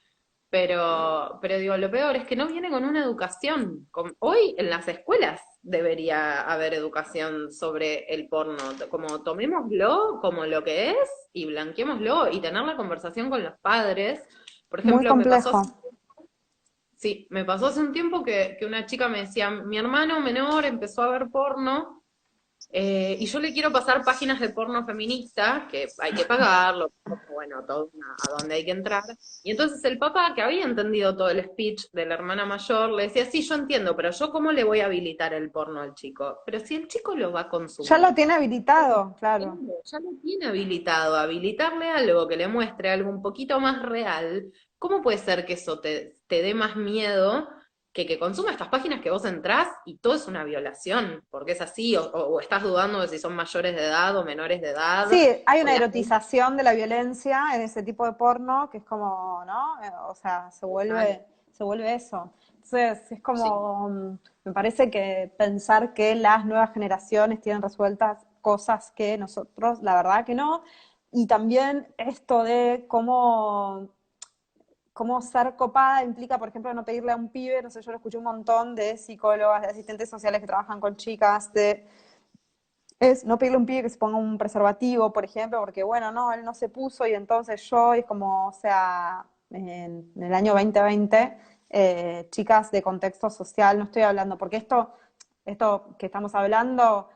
Pero digo, lo peor es que no viene con una educación. Hoy en las escuelas debería haber educación sobre el porno, como tomémoslo como lo que es y blanqueémoslo y tener la conversación con los padres. Por Muy ejemplo, complejo. sí, me pasó hace un tiempo que una chica me decía, mi hermano menor empezó a ver porno y yo le quiero pasar páginas de porno feminista, que hay que pagarlo, bueno, todo a dónde hay que entrar. Y entonces el papá, que había entendido todo el speech de la hermana mayor, le decía, sí, yo entiendo, pero yo cómo le voy a habilitar el porno al chico. Pero si el chico lo va a Ya lo consumir, tiene habilitado, claro. ya lo tiene habilitado, habilitarle algo que le muestre algo un poquito más real, ¿cómo puede ser que eso te dé más miedo que consuma estas páginas que vos entrás y todo es una violación? Porque es así, o estás dudando de si son mayores de edad o menores de edad, Sí, hay o una la gente erotización de la violencia en ese tipo de porno que es como, ¿no? O sea, total, se vuelve eso. Entonces, es sí. como, me parece que pensar que las nuevas generaciones tienen resueltas cosas que nosotros, la verdad que no. Y también esto de cómo ser copada implica, por ejemplo, no pedirle a un pibe, no sé, yo lo escuché un montón de psicólogas, de asistentes sociales que trabajan con chicas, es no pedirle a un pibe que se ponga un preservativo, por ejemplo, porque bueno, no, él no se puso y entonces yo, y es como, o sea, en el año 2020, chicas de contexto social, no estoy hablando, porque esto que estamos hablando,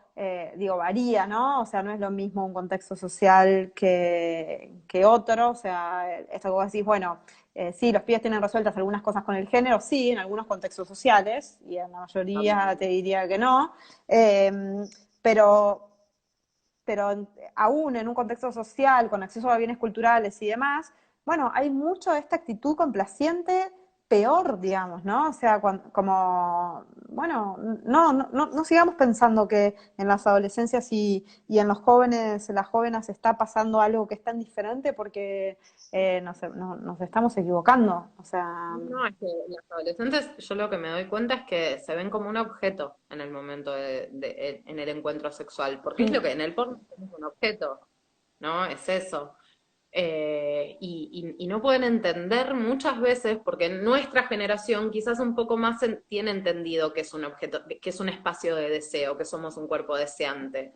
digo, varía, ¿no? O sea, no es lo mismo un contexto social que otro, o sea, esto que vos decís, bueno, sí, los pibes tienen resueltas algunas cosas con el género, sí, en algunos contextos sociales, y en la mayoría te diría que no, eh, pero, pero aún en un contexto social, con acceso a bienes culturales y demás, bueno, hay mucho de esta actitud complaciente peor, digamos, ¿no? O sea, como, bueno, no sigamos pensando que en las adolescencias y en los jóvenes, en las jóvenes está pasando algo que es tan diferente porque nos estamos equivocando. O sea, No, es que los adolescentes, yo lo que me doy cuenta es que se ven como un objeto en el momento en el encuentro sexual, porque es lo que en el porno es un objeto, ¿no? Es eso. Y no pueden entender muchas veces, porque nuestra generación quizás un poco más tiene entendido que es un objeto, que es un espacio de deseo, que somos un cuerpo deseante.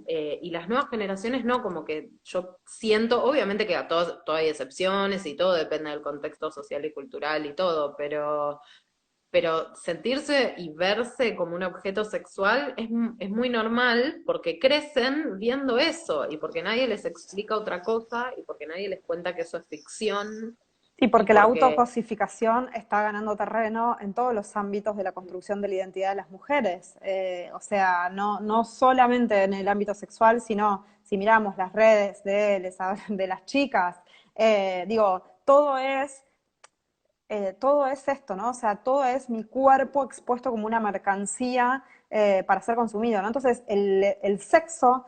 y las nuevas generaciones no, como que yo siento, obviamente que a todos, todo hay excepciones y todo depende del contexto social y cultural y todo, pero sentirse y verse como un objeto sexual es muy normal porque crecen viendo eso y porque nadie les explica otra cosa y porque nadie les cuenta que eso es ficción Sí, y porque la porque, autocosificación está ganando terreno en todos los ámbitos de la construcción de la identidad de las mujeres. O sea, no solamente en el ámbito sexual, sino si miramos las redes de las chicas, digo, todo es esto, ¿no? O sea, todo es mi cuerpo expuesto como una mercancía para ser consumido, ¿no? Entonces, el sexo,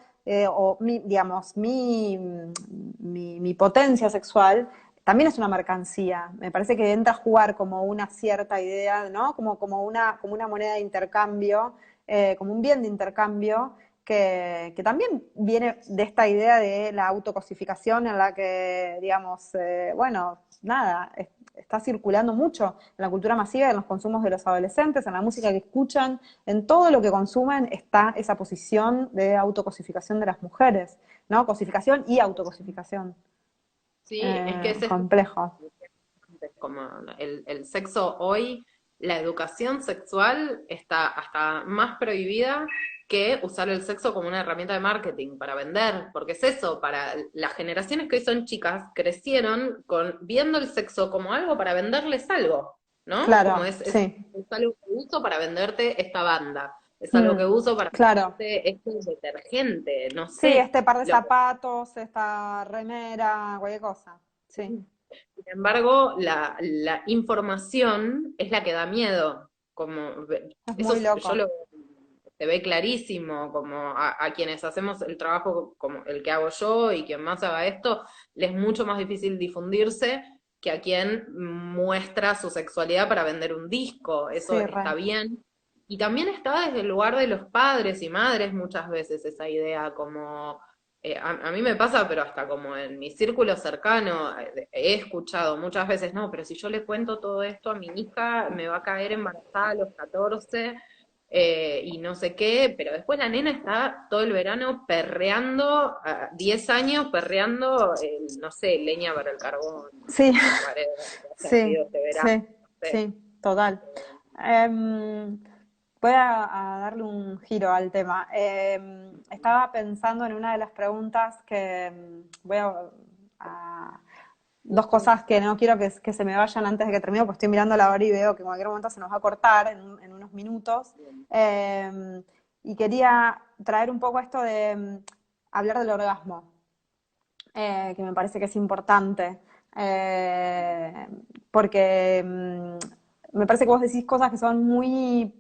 o digamos, mi potencia sexual, también es una mercancía. Me parece que entra a jugar como una cierta idea, ¿no? Como una moneda de intercambio, como un bien de intercambio, que también viene de esta idea de la autocosificación en la que, digamos, bueno, nada, está circulando mucho en la cultura masiva, en los consumos de los adolescentes, en la música que escuchan, en todo lo que consumen está esa posición de autocosificación de las mujeres, ¿no? Cosificación y autocosificación. sí, es que ese es Complejo. como el sexo hoy, la educación sexual está hasta más prohibida que usar el sexo como una herramienta de marketing para vender, porque es eso, para las generaciones que hoy son chicas, crecieron viendo el sexo como algo para venderles algo, ¿no? Como Claro, sí. es algo que uso para venderte esta banda, es algo que Mm, uso para claro. venderte este detergente, no Sí, sé. este par de zapatos, esta remera, cualquier cosa. Sí. Sin embargo, la información es la que da miedo. Como, Es eso muy yo loco. lo se ve clarísimo, como a quienes hacemos el trabajo como el que hago yo y quien más haga esto, les es mucho más difícil difundirse que a quien muestra su sexualidad para vender un disco. Eso Sí, está re. bien. Y también está desde el lugar de los padres y madres muchas veces esa idea como a mí me pasa, pero hasta como en mi círculo cercano, he escuchado muchas veces, no, pero si yo le cuento todo esto a mi hija, me va a caer embarazada a los 14 y no sé qué, pero después la nena está todo el verano perreando, 10 años perreando, no sé, leña para el carbón, Sí, me parece que haya sí, sido este verano, sí, no sé. sí, total. Em, Voy a darle un giro al tema. Estaba pensando en una de las preguntas que a- dos cosas que no quiero que se me vayan antes de que termine, porque estoy mirando la hora y veo que en cualquier momento se nos va a cortar en unos minutos. Eh, y quería traer un poco esto de hablar del orgasmo, que me parece que es importante, eh, porque me parece que vos decís cosas que son muy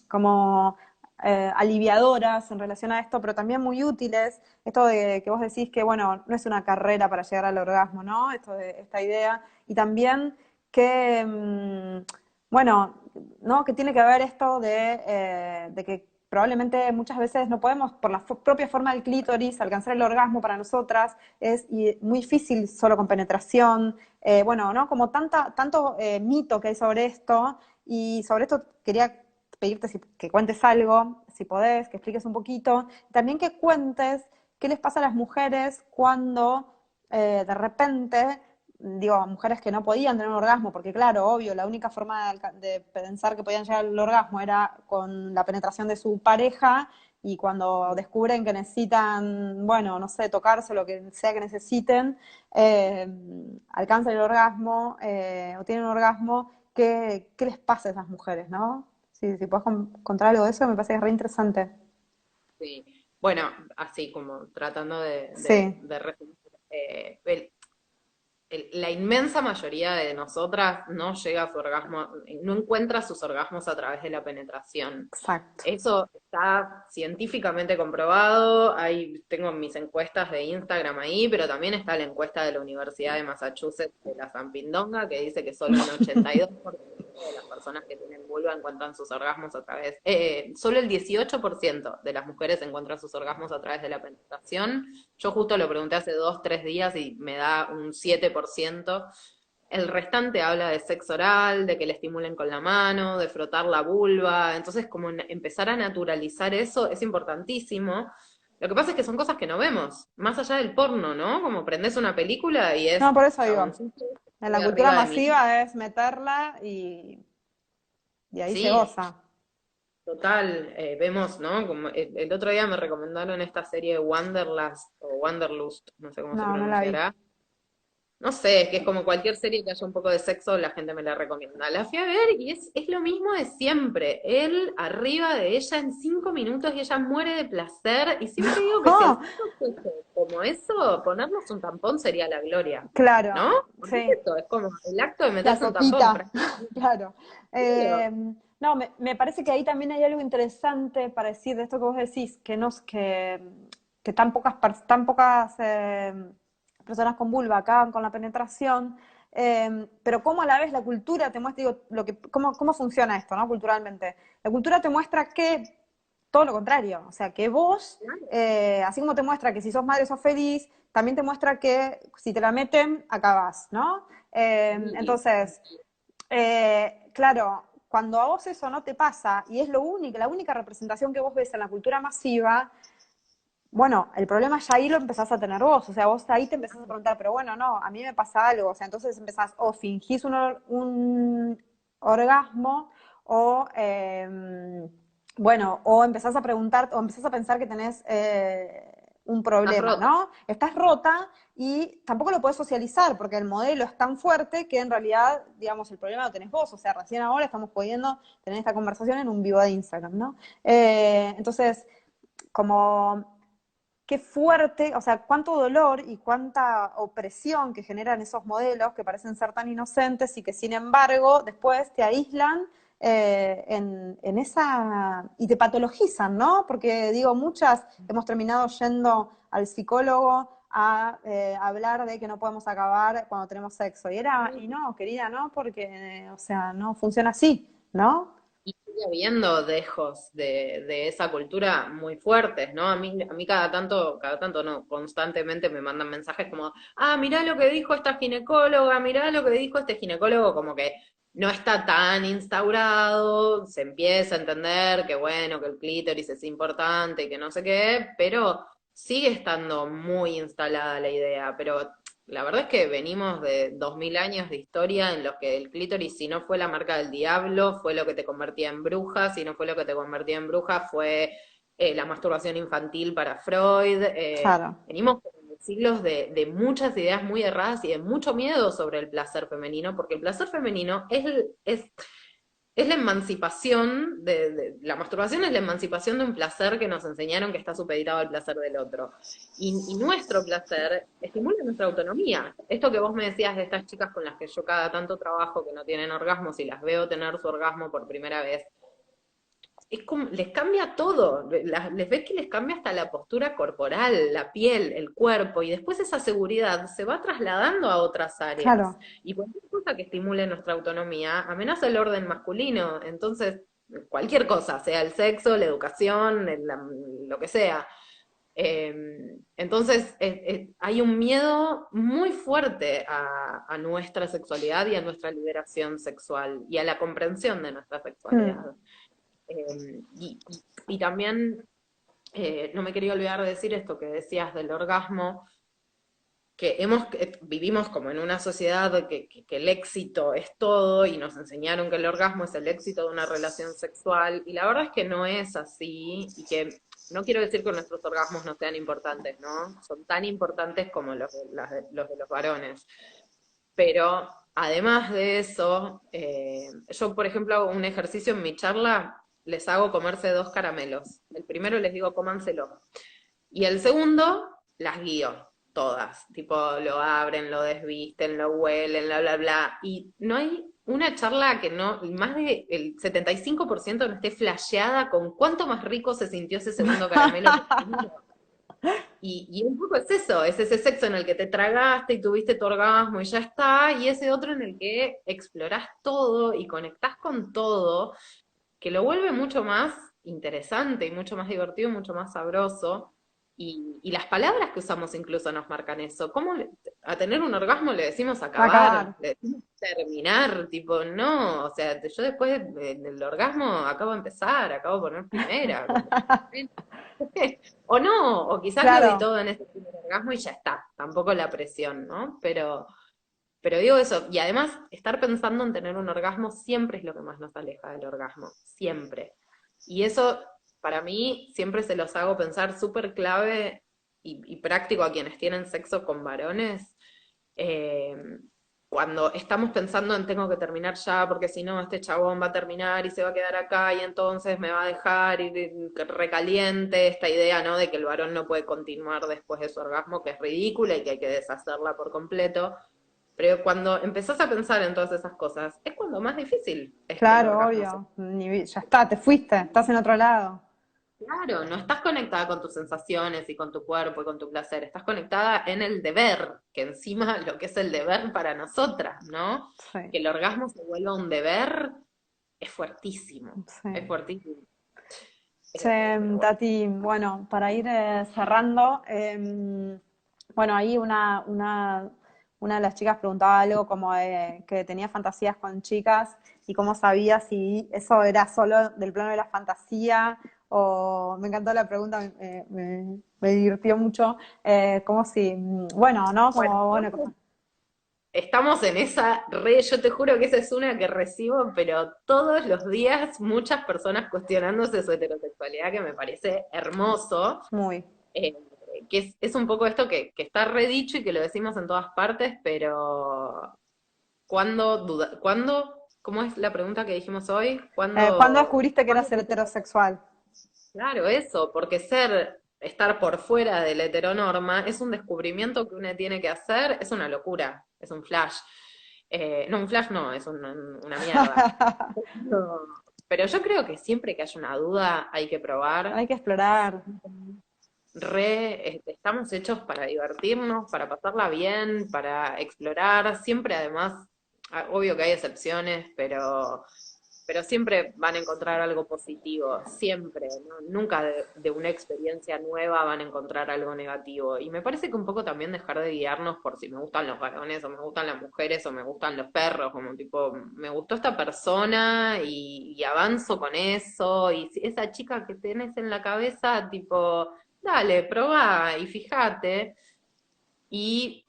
como aliviadoras en relación a esto, pero también muy útiles. Esto de que vos decís que, bueno, no es una carrera para llegar al orgasmo, ¿no? Esta idea. Y también que, bueno, ¿no? Que tiene que ver esto de que probablemente muchas veces no podemos, por la propia forma del clítoris, alcanzar el orgasmo para nosotras es muy difícil solo con penetración. Bueno, ¿no? Como tanto mito que hay sobre esto, y sobre esto quería pedirte que cuentes algo, si podés, que expliques un poquito, también que cuentes qué les pasa a las mujeres cuando de repente, digo, a mujeres que no podían tener un orgasmo, porque claro, obvio, la única forma de pensar que podían llegar al orgasmo era con la penetración de su pareja, y cuando descubren que necesitan, bueno, no sé, tocarse, lo que sea que necesiten, eh, alcanzan el orgasmo o tienen un orgasmo, ¿qué les pasa a esas mujeres, no? Si puedes contar algo de eso, me parece que es re interesante. Sí. Bueno, así como tratando Sí, de resumir, la inmensa mayoría de nosotras no llega a su orgasmo, no encuentra sus orgasmos a través de la penetración. exacto. Eso está científicamente comprobado. Ahí tengo mis encuestas de Instagram ahí, pero también está la encuesta de la Universidad de Massachusetts de la Zampindonga, que dice que solo un 82% de las personas que tienen vulva encuentran sus orgasmos a través, solo el 18% de las mujeres encuentran sus orgasmos a través de la penetración. Yo justo lo pregunté hace 2, 3 días y me da un 7%. El restante habla de sexo oral, de que le estimulen con la mano, de frotar la vulva. Entonces, como empezar a naturalizar eso es importantísimo. Lo que pasa es que son cosas que no vemos, más allá del porno, ¿no? Como prendés una película y No, es por eso digo, chaboncito en la cultura arriba de mí. masiva es meterla y ahí se Sí, goza. total, vemos, ¿no? Como el otro día me recomendaron esta serie Wanderlust o Wanderlust, no sé cómo se No, no la vi. pronunciará. No sé, es que es como cualquier serie que haya un poco de sexo, la gente me la recomienda. La fui a ver y es lo mismo de siempre. Él arriba de ella en 5 minutos y ella muere de placer. Y siempre digo que si el ¡Oh! sexo fuese como eso, ponernos un tampón sería la gloria. Claro, ¿No? Porque es sí. eso, es como el acto de La meterse un tampón. sopita, claro. Serio. No, me parece que ahí también hay algo interesante para decir de esto que vos decís, que tan pocas personas con vulva acaban con la penetración, pero cómo a la vez la cultura te muestra, digo, cómo funciona esto, ¿no? Culturalmente. La cultura te muestra que todo lo contrario, o sea, que vos, así como te muestra que si sos madre sos feliz, también te muestra que si te la meten, acabás, ¿no? Y Entonces, claro, cuando a vos eso no te pasa y es la única representación que vos ves en la cultura masiva, bueno, el problema ya ahí lo empezás a tener vos, o sea, vos ahí te empezás a preguntar, pero bueno, no, a mí me pasa algo, o sea, entonces empezás o fingís un orgasmo o, bueno, o empezás a preguntar, o empezás a pensar que tenés un estás problema, rota. ¿no? Estás rota y tampoco lo podés socializar porque el modelo es tan fuerte que en realidad, digamos, el problema lo tenés vos, o sea, recién ahora estamos pudiendo tener esta conversación en un vivo de Instagram, ¿no? Entonces, como qué fuerte, o sea, cuánto dolor y cuánta opresión que generan esos modelos que parecen ser tan inocentes y que sin embargo después te aíslan en esa y te patologizan, ¿no? Porque digo, muchas hemos terminado yendo al psicólogo a hablar de que no podemos acabar cuando tenemos sexo. Y no, querida, no, porque, o sea, no funciona así, ¿no? Y sigue habiendo dejos de esa cultura muy fuertes, ¿no? A mí cada tanto no, constantemente me mandan mensajes como, ah, mirá lo que dijo esta ginecóloga, mirá lo que dijo este ginecólogo, como que no está tan instaurado, se empieza a entender que bueno, que el clítoris es importante y que no sé qué, pero sigue estando muy instalada la idea, pero la verdad es que venimos de 2000 años de historia en los que el clítoris, si no fue la marca del diablo, fue lo que te convertía en bruja, si no fue lo que te convertía en bruja, fue la masturbación infantil para Freud. Claro. Venimos de siglos de muchas ideas muy erradas y de mucho miedo sobre el placer femenino, porque el placer femenino es la emancipación la masturbación es la emancipación de un placer que nos enseñaron que está supeditado al placer del otro. Y nuestro placer estimula nuestra autonomía. Esto que vos me decías de estas chicas con las que yo cada tanto trabajo que no tienen orgasmos y las veo tener su orgasmo por primera vez, es como, les cambia todo, les ves que les cambia hasta la postura corporal, la piel, el cuerpo, y después esa seguridad se va trasladando a otras áreas. Claro. Y cualquier cosa que estimule nuestra autonomía amenaza el orden masculino, entonces cualquier cosa, sea el sexo, la educación, lo que sea. Entonces hay un miedo muy fuerte a nuestra sexualidad y a nuestra liberación sexual y a la comprensión de nuestra Hmm. sexualidad. Y también, no me quería olvidar de decir esto que decías del orgasmo, que vivimos como en una sociedad que el éxito es todo y nos enseñaron que el orgasmo es el éxito de una relación sexual, y la verdad es que no es así, y que no quiero decir que nuestros orgasmos no sean importantes, ¿no? Son tan importantes como los de los varones. Pero además de eso, yo, por ejemplo, hago un ejercicio en mi charla, les hago comerse 2 caramelos. El primero les digo cómanselo. Y el segundo, las guío, todas. Tipo, lo abren, lo desvisten, lo huelen, bla, bla, bla. Y no hay una charla que no, más del 75% no esté flasheada con cuánto más rico se sintió ese segundo caramelo que el primero. Y un poco es ese sexo en el que te tragaste y tuviste tu orgasmo y ya está, y ese otro en el que explorás todo y conectás con todo, que lo vuelve mucho más interesante y mucho más divertido, mucho más sabroso. Y las palabras que usamos incluso nos marcan eso. A tener un orgasmo le decimos Acabar. acabar, le decimos terminar, tipo, no, o sea, yo después del orgasmo acabo de empezar, acabo de poner primera, como, o no, o quizás lo di Claro, todo en ese primer orgasmo y ya está, tampoco la presión, ¿no? Pero digo eso, y además estar pensando en tener un orgasmo siempre es lo que más nos aleja del orgasmo, siempre. Y eso, para mí, siempre se los hago pensar súper clave y práctico a quienes tienen sexo con varones. eh, Cuando estamos pensando en tengo que terminar ya, porque si no, este chabón va a terminar y se va a quedar acá y entonces me va a dejar y recaliente esta idea, ¿no? De que el varón no puede continuar después de su orgasmo, que es ridícula y que hay que deshacerla por completo. Pero cuando empezás a pensar en todas esas cosas, es cuando más difícil es que el claro, orgasmo se... obvio. Ya está, te fuiste, estás en otro lado. Claro, no estás conectada con tus sensaciones y con tu cuerpo y con tu placer, estás conectada en el deber, que encima lo que es el deber para nosotras, ¿no? Sí, Que el orgasmo se vuelva un deber es sí. fuertísimo. Che, Pero bueno, Tati, bueno, para ir cerrando, bueno, ahí una de las chicas preguntaba algo como de que tenía fantasías con chicas y cómo sabía si eso era solo del plano de la fantasía o me encantó la pregunta, me divirtió mucho, como si, bueno, ¿no? bueno, Como, bueno, estamos en esa yo te juro que esa es una que recibo, pero todos los días muchas personas cuestionándose su heterosexualidad, que me parece hermoso, muy. eh, que es un poco esto que está redicho y que lo decimos en todas partes, pero ¿cómo es la pregunta que dijimos hoy? ¿Cuándo descubriste que eras ¿Cuándo heterosexual? Claro, eso, porque estar por fuera de la heteronorma es un descubrimiento que uno tiene que hacer, es una locura, es un flash. No, un flash no, es una mierda. No. Pero yo creo que siempre que haya una duda hay que probar. Hay que explorar. Estamos hechos para divertirnos, para pasarla bien, para explorar. Siempre además, obvio que hay excepciones, pero siempre van a encontrar algo positivo, siempre, ¿no? Nunca de una experiencia nueva van a encontrar algo negativo. Y me parece que un poco también dejar de guiarnos por si me gustan los varones o me gustan las mujeres o me gustan los perros, como tipo, me gustó esta persona y avanzo con eso. Y si esa chica que tenés en la cabeza, tipo, dale, probá y fíjate. Y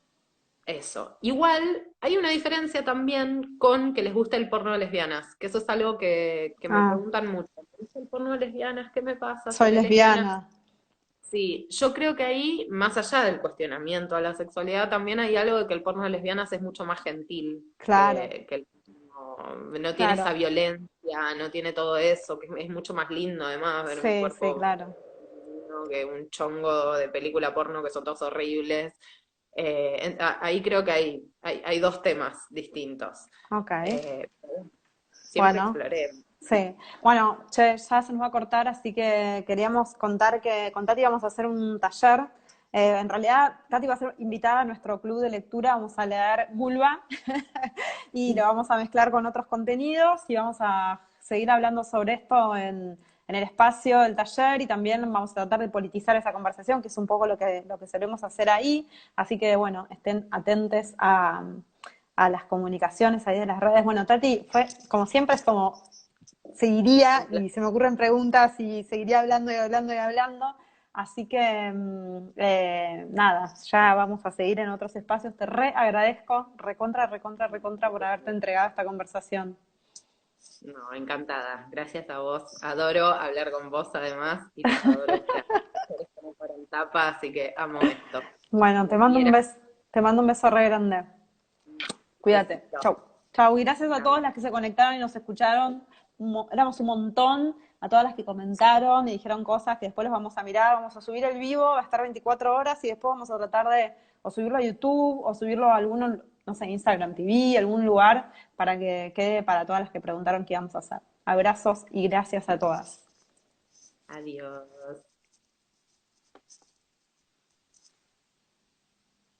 eso. Igual hay una diferencia también con que les gusta el porno de lesbianas, que eso es algo que me Ah, preguntan mucho. ¿Me gusta el porno de lesbianas? ¿Qué me pasa? soy ¿Seré lesbiana? lesbiana. Sí, yo creo que ahí, más allá del cuestionamiento a la sexualidad, también hay algo de que el porno de lesbianas es mucho más gentil, Claro, que el porno no tiene esa claro. violencia, no tiene todo eso, que es mucho más lindo además ver un Sí, sí, cuerpo claro. femenino que un chongo de película porno que son todos horribles. Ahí creo que hay dos temas distintos. Ok. Siempre Bueno, exploré. sí. Bueno, che, ya se nos va a cortar, así que queríamos contar que con Tati vamos a hacer un taller. En realidad, Tati va a ser invitada a nuestro club de lectura. Vamos a leer Vulva y lo vamos a mezclar con otros contenidos y vamos a seguir hablando sobre esto en el espacio del taller y también vamos a tratar de politizar esa conversación, que es un poco lo que solemos hacer ahí. Así que, bueno, estén atentes a las comunicaciones ahí de las redes. Bueno, Tati, fue como siempre, es como seguiría Un y placer. se me ocurren preguntas y seguiría hablando y hablando y hablando. Así que nada, ya vamos a seguir en otros espacios. Te re agradezco, recontra, recontra, recontra por haberte entregado a esta conversación. No, encantada. Gracias a vos. Adoro hablar con vos además y los adoro a ustedes. Ustedes como fueron tapa, así que amo esto. Bueno, Cuando quieras. te mando un beso re grande. Cuídate. Besito. Chau. Chau. Y gracias a Chau. todas las que se conectaron y nos escucharon. Éramos un montón. A todas las que comentaron y dijeron cosas que después los vamos a mirar. Vamos a subir el vivo, va a estar 24 horas y después vamos a tratar de o subirlo a YouTube o subirlo a algún, no sé, Instagram TV, algún lugar para que quede para todas las que preguntaron qué íbamos a hacer. Abrazos y gracias a todas. Adiós.